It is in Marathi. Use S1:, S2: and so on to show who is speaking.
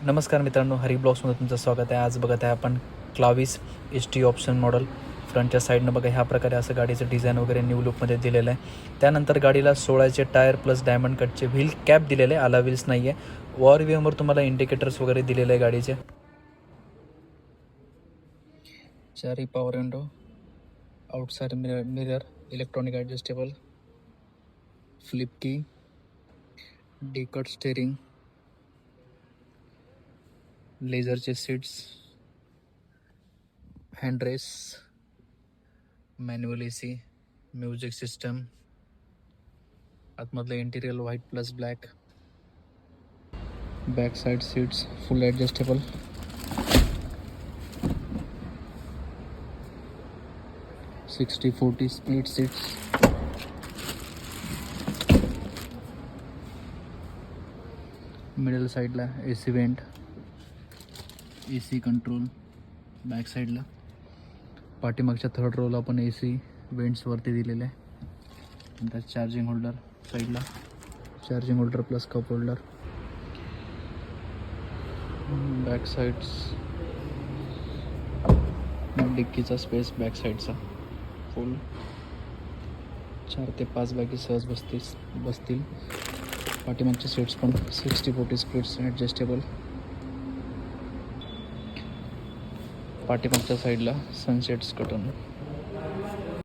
S1: नमस्कार मित्रांनो, हरी ब्लॉग्समध्ये तुमचं स्वागत आहे. आज बघत आहे आपण क्लाविस ST ऑप्शन मॉडेल. फ्रंटच्या साईडनं बघा ह्या प्रकारे असं गाडीचं डिझाईन वगैरे न्यू लुकमध्ये दिलेलं आहे. त्यानंतर गाडीला 16चे टायर प्लस डायमंड कटचे व्हील कॅप दिलेले आहे, आला व्हील्स नाही आहे. वॉर व्हीमवर तुम्हाला इंडिकेटर्स वगैरे दिलेले आहे गाडीचे. चारी power window, outside mirror, electronic adjustable, flip key, D cut steering, लेझरचे सीट्स, हँडरेस, मॅन्युअल AC, म्युझिक सिस्टम, आतमधलं interior white plus black, back side seats full adjustable, 60-40 split seats, middle साईडला AC vent, AC control, back साईडला पाठीमागच्या थर्ड रोला पण AC वेंट्स वरती दिलेले आहे. नंतर चार्जिंग होल्डर साईडला, charging holder plus cup holder, back sides, डिक्कीचा स्पेस बॅक साईडचा फुल, 4 ते 5 बॅगी सहज बसतील. पाठीमागचे सीट्स पण 60-40 स्प्लिट्स ॲडजस्टेबल. पाठीमागच्या साईडला सनसेट्स कटन.